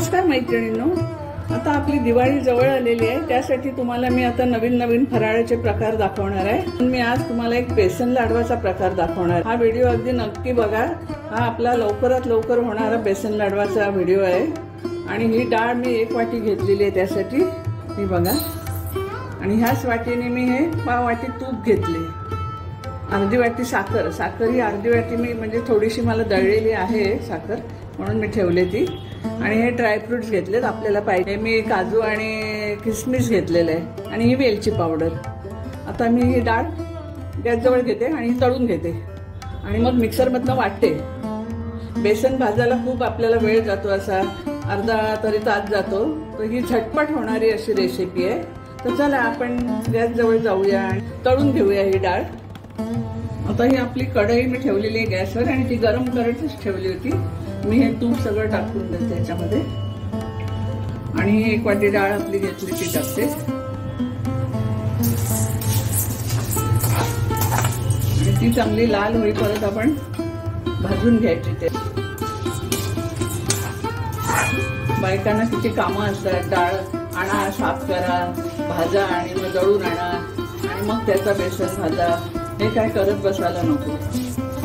नमस्कार मैत्रिणींनो, आता आपली दिवाळी जवळ आलेली आहे। त्यासाठी तुम्हाला मी आता नवीन नवीन फराळाचे प्रकार दाखवणार आहे। मी आज तुम्हाला एक बेसन लाडवाचा प्रकार दाखवणार आहे। हा व्हिडिओ अगदी नक्की बघा। हा आपला लवकरात लवकर होणारा बेसन लाडवाचा व्हिडिओ आहे। आणि ही डाळ मी 1 वाटी घेतलेली आहे त्यासाठी, ही बघा। आणि ह्याच वाटीने मी हे पाव वाटी तूप घेतले, अर्धी वाटी साखर, साखर ही अर्धी वाटी मी म्हणजे थोडीशी मला दळलेली आहे साखर म्हणून मी ठेवले ती। आणि हे ड्रायफ्रुट्स घेतलेत आपल्याला पाहिजे, मी काजू आणि किसमिस घेतलेले आहे आणि ही वेलची पावडर। आता मी ही डाळ गॅसजवळ घेते आणि तळून घेते आणि मग मिक्सरमधनं वाटते। बेसन भाजायला खूप आपल्याला वेळ जातो, असा अर्धा तरी तास जातो, तर ही झटपट होणारी अशी रेसिपी आहे। तर चला आपण गॅसजवळ जाऊया आणि तळून घेऊया ही डाळ। आता ही आपली कढई मी ठेवलेली आहे गॅसवर आणि ती गरम करायचीच ठेवली होती। मी हे तूप सगळं टाकून देते त्याच्यामध्ये आणि 1 वाटी डाळ आपली घेतली ती टाकते आणि ती चांगली लाल होईपर्यंत आपण भाजून घ्यायची। ते बायकांना किती कामं असतात, डाळ आणा, साफ करा, भाजा आणि मग दळून आणा आणि मग त्याचा बेसन भाजा, हे काय करत बसायला नको।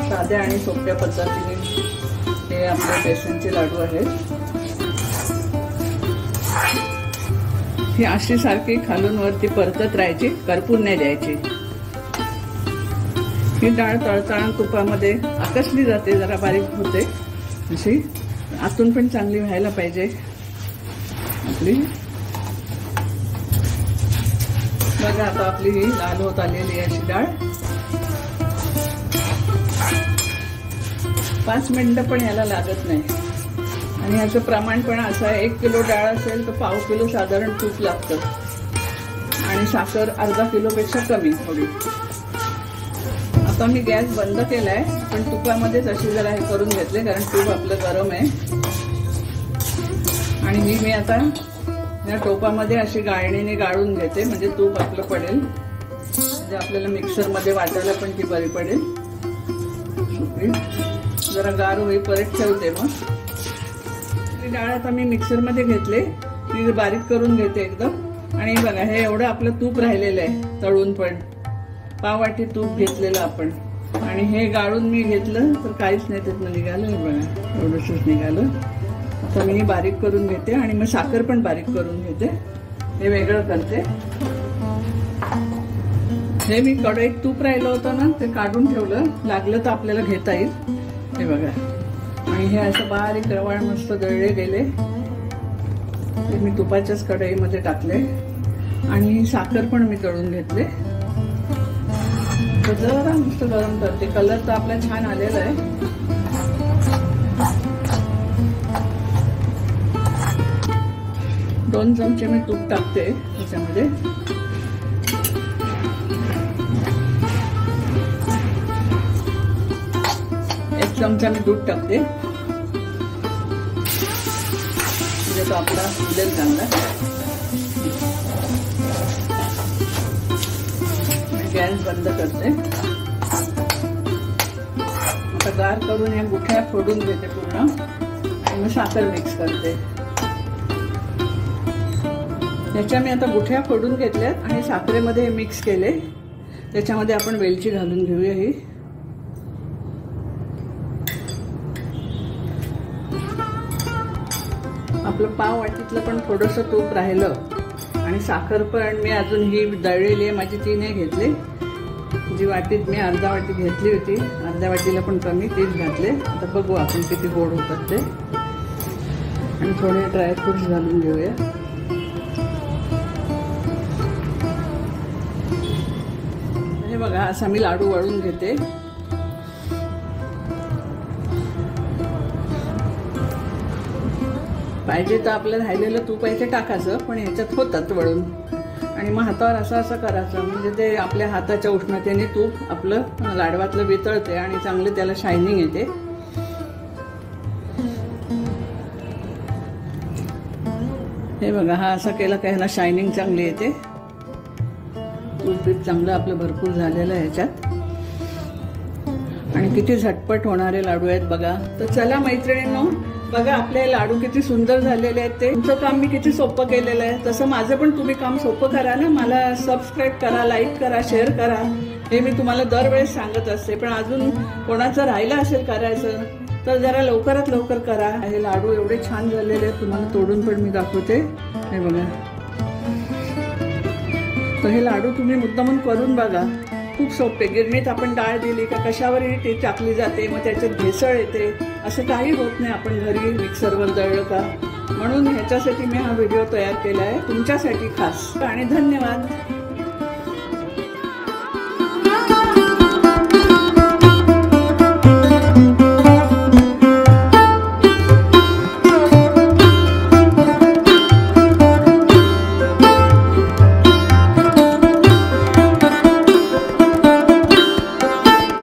साध्या आणि सोप्या पद्धतीने हे आपले बेसनचे लाडू आहेत। ही अशी सारखी खालून वरती परतत राहायची, करपून नाही द्यायची। ही डाळ तळताना तुपामध्ये आकसली जाते, जरा बारीक होते अशी, आतून पण चांगली व्हायला पाहिजे आपली। बघा आता आपली ही लाल होत आलेली आहे अशी डाळ। 5 मिनिटं पण याला लागत नाही आणि याचं प्रमाण पण असं आहे, 1 किलो डाळ असेल तर पाव किलो साधारण तूप लागतं आणि साखर अर्धा किलोपेक्षा कमी थोडी। आता मी गॅस बंद केलाय पण तुपामध्येच अशी जरा हे करून घेतले, कारण तूप आपलं गरम आहे। आणि मी आता या टोपामध्ये अशी गाळणीने गाळून घेते, म्हणजे तूप आपलं पडेल, म्हणजे आपल्याला मिक्सरमध्ये वाटायला पण ती बरी पडेल। जरा गार होईपर्यंत ठेवते। मग ही डाळ आता मी मिक्सरमध्ये घेतले, ती बारीक करून घेते एकदम। आणि बघा हे एवढं आपलं तूप राहिलेलं आहे तळून, पण पाव वाटी तूप घेतलेलं आपण आणि हे गाळून मी घेतलं तर काहीच नाही त्यातनं निघालं, बघा एवढंच निघालं। आता मी बारीक करून घेते आणि मग साखर पण बारीक करून घेते, हे वेगळं करते। हे मी कढईत तूप राहिलं होतं ना, ते काढून ठेवलं, लागलं तर आपल्याला घेता येईल, हे बघा। आणि हे असं बारीक रवाळ मस्त दळले गेले, ते मी तुपाच्याच कढईमध्ये टाकले आणि साखर पण मी तळून घेतले। जरा मस्त गरम करते, कलर तर आपला छान आलेला आहे। 2 चमचे मी तूप टाकते त्याच्यामध्ये, 1 चमचा मी दूध टाकते, म्हणजे तो आपला फुलेल चांगला। गॅस बंद करते, आता गार करून या गुठ्या फोडून घेते पूर्ण आणि मग साखर मिक्स करते। त्याच्या मी आता गुठ्या फोडून घेतल्यात आणि साखरेमध्ये हे मिक्स केले। त्याच्यामध्ये आपण वेलची घालून घेऊया। ही आपलं पाव वाटीतलं पण थोडंसं तूप राहिलं आणि साखर पण मी अजून ही दळलेली आहे माझी, ती नाही घेतली। जी वाटीत मी अर्धा वाटी घेतली होती, अर्ध्या वाटीला पण कमी तीच घातले। आता बघू आपण किती गोड होतात ते। आणि थोडे ड्रायफ्रुट्स घालून घेऊया। हे बघा असा मी लाडू वळून घेते। पाहिजे तर आपलं राहिलेलं तूप आहे ते टाकायचं, पण ह्याच्यात होतात वळून आणि मग हातावर असं असं करायचं, म्हणजे ते आपल्या हाताच्या उष्णतेने तूप आपलं लाडवातलं वितळते आणि चांगले त्याला शायनिंग येते। हे बघा हा असा केला का ह्याला शायनिंग चांगली येते। तूप बीप चांगलं आपलं भरपूर झालेलं आहे ह्याच्यात आणि किती झटपट होणारे लाडू आहेत बघा। तर चला मैत्रिणींनो, बघा आपले लाडू किती सुंदर झालेले आहेत ते. तुमचं काम मी किती सोपं केलेलं आहे, तसं माझं पण तुम्ही काम सोपं करा ना. मला सबस्क्राईब करा, लाईक करा, शेअर करा. हे मी तुम्हाला दरवेळेस सांगत असते, पण अजून कोणाचं राहिलं असेल करायचं तर जरा लवकरात लवकर करा. हे लाडू एवढे छान झालेले आहेत, तुम्हाला तोडून पण मी दाखवते. हे बघा, तर हे लाडू तुम्ही मुद्दामून करून बघा, खूप सोपे. गिरणीत आपण डाळ दिली का कशावरही ते टाकली जाते, मग त्याच्यात भेसळ येते. असं काही होत नाही आपण घरी मिक्सरवर दळलं का. म्हणून ह्याच्यासाठी मी हा व्हिडिओ तयार केला आहे, तुमच्यासाठी खास. आणि धन्यवाद.